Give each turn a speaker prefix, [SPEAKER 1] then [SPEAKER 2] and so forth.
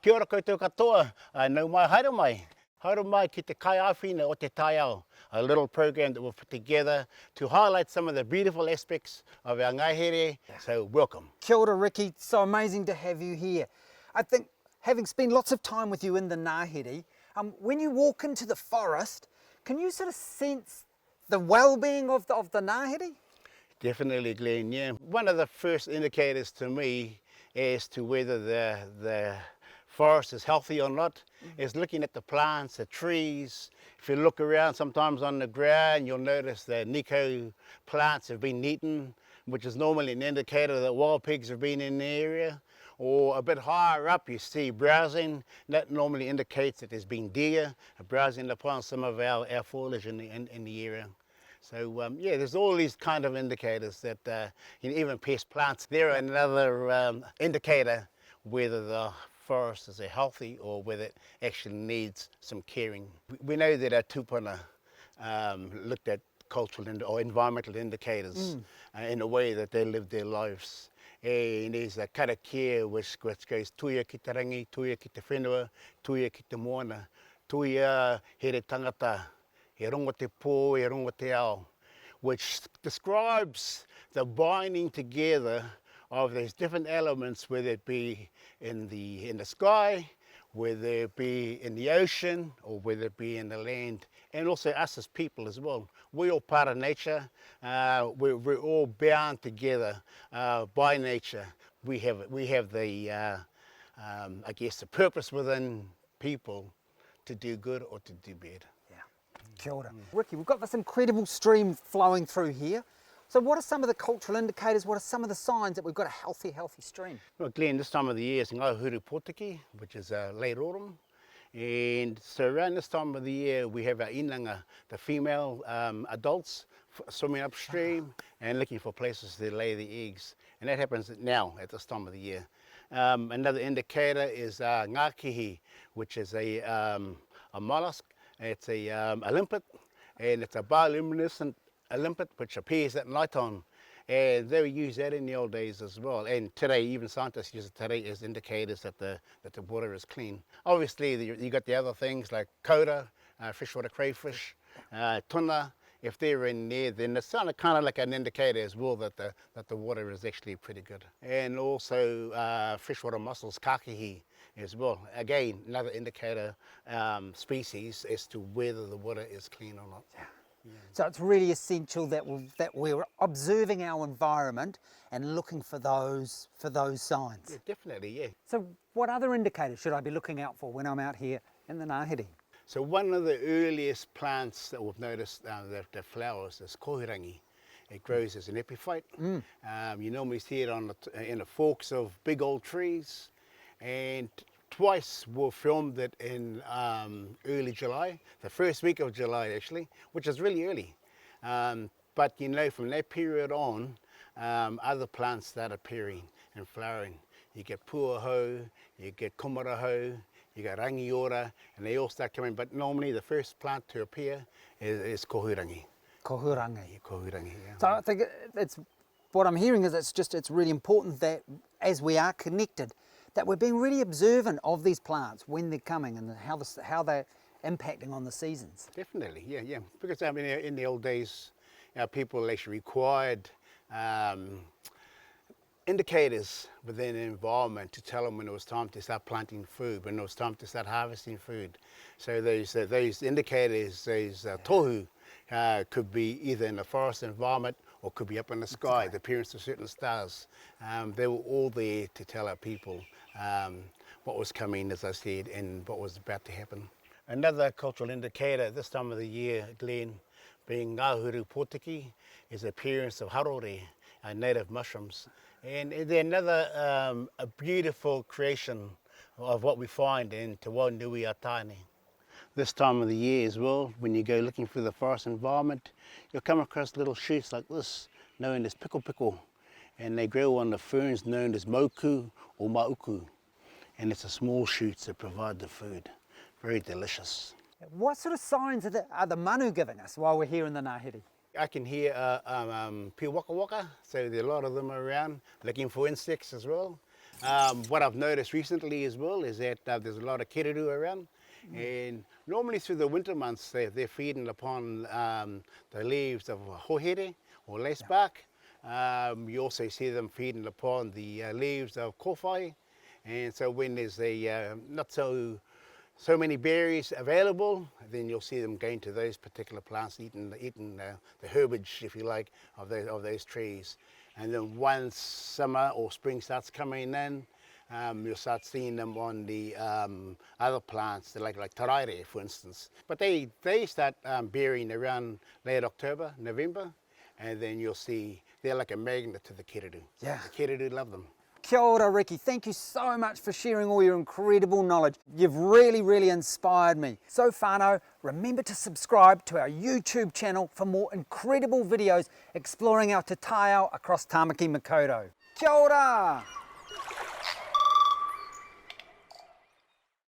[SPEAKER 1] Kia ora koutou katoa, nau mai haere mai. Haere mai ki te kai awhina o te taiao, a little program that we've put together to highlight some of the beautiful aspects of our ngahere, so welcome.
[SPEAKER 2] Kia ora, Riki, so amazing to have you here. I think, having spent lots of time with you in the ngahere, when you walk into the forest, can you sort of sense the well-being of the ngahere?
[SPEAKER 1] Definitely, Glenn, yeah. One of the first indicators to me as to whether the forest is healthy or not is looking at the plants, the trees. If you look around sometimes on the ground, you'll notice the Nico plants have been eaten, which is normally an indicator that wild pigs have been in the area. Or a bit higher up you see browsing. That normally indicates that there's been deer browsing upon some of our foliage in the area. So yeah, there's all these kind of indicators that even pest plants, they're another indicator whether the forest is healthy or whether it actually needs some caring. We know that our tupuna looked at cultural or environmental indicators in the way that they live their lives. And there's a karakia which goes tuia ki te rangi, tuia ki te whenua, tuia ki te moana, tuia he re tangata, he rongo te pō, he rongo te ao, which describes the binding together of these different elements, whether it be in the sky, whether it be in the ocean, or whether it be in the land, and also us as people as well. We're all part of nature. We're all bound together by nature. We have the I guess the purpose within people to do good or to do bad.
[SPEAKER 2] Kia ora. Riki, we've got this incredible stream flowing through here. So what are some of the cultural indicators, what are some of the signs that we've got a healthy stream?
[SPEAKER 1] Well, Glenn, this time of the year is ngahere potiki, which is late autumn. And so around this time of the year we have our inanga, the female adults swimming upstream and looking for places to lay the eggs. And that happens now at this time of the year. Another indicator is ngahere, which is a mollusk. It's a limpet, and it's a bioluminescent limpet which appears at night time. And they use that in the old days as well. And today, even scientists use it today as indicators that the water is clean. Obviously, you got the other things like koura, freshwater crayfish, tuna. If they're in there, then it's kind of like an indicator as well that the water is actually pretty good. And also freshwater mussels, kakihi, as well. Again, another indicator species as to whether the water is clean or not.
[SPEAKER 2] Yeah. So it's really essential that we're observing our environment and looking for those signs.
[SPEAKER 1] Yeah, definitely, yeah.
[SPEAKER 2] So what other indicators should I be looking out for when I'm out here in the ngahere?
[SPEAKER 1] So one of the earliest plants that we've noticed that flowers is kohirangi. It grows as an epiphyte. You normally see it in the forks of big old trees. And twice we filmed it in early July, the first week of July actually, which is really early. But you know, from that period on, other plants start appearing and flowering. You get puaho, you get komaraho, you got rangiora, and they all start coming. But normally the first plant to appear is kohurangi.
[SPEAKER 2] Kohurangi.
[SPEAKER 1] Yeah, kohurangi, yeah.
[SPEAKER 2] So I think what I'm hearing is it's really important that as we are connected, that we're being really observant of these plants when they're coming and how they're impacting on the seasons.
[SPEAKER 1] Definitely, yeah, yeah. Because I mean, in the old days, people actually required indicators within the environment to tell them when it was time to start planting food, when it was time to start harvesting food. So those indicators, those tohu, could be either in the forest environment or could be up in the sky, the appearance of certain stars. They were all there to tell our people what was coming, as I said, and what was about to happen. Another cultural indicator this time of the year, Glenn, being ngahere potiki, is the appearance of harore, native mushrooms. And they're another a beautiful creation of what we find in Te Wānui Atane. This time of the year as well, when you go looking for the forest environment, you'll come across little shoots like this, known as piko, and they grow on the ferns known as moku or mauku. And it's the small shoots that provide the food. Very delicious.
[SPEAKER 2] What sort of signs are the manu giving us while we're here in the ngahere?
[SPEAKER 1] I can hear pia waka waka, so there are a lot of them around looking for insects as well. What I've noticed recently as well is that there's a lot of kiriru around, and normally through the winter months they're feeding upon the leaves of hohere or lace bark. You also see them feeding upon the leaves of kowhai, and so when there's not so many berries available, then you'll see them going to those particular plants, eating the herbage, if you like, of those trees. And then once summer or spring starts coming in, you'll start seeing them on the other plants, like taraire, for instance. But they start bearing around late October, November, and then you'll see they're like a magnet to the kiriru.
[SPEAKER 2] Yeah.
[SPEAKER 1] The kiriru love them.
[SPEAKER 2] Kia ora, Riki. Thank you so much for sharing all your incredible knowledge. You've really inspired me. So whānau, remember to subscribe to our YouTube channel for more incredible videos exploring our te taiao across Tāmaki Makaurau. Kia ora!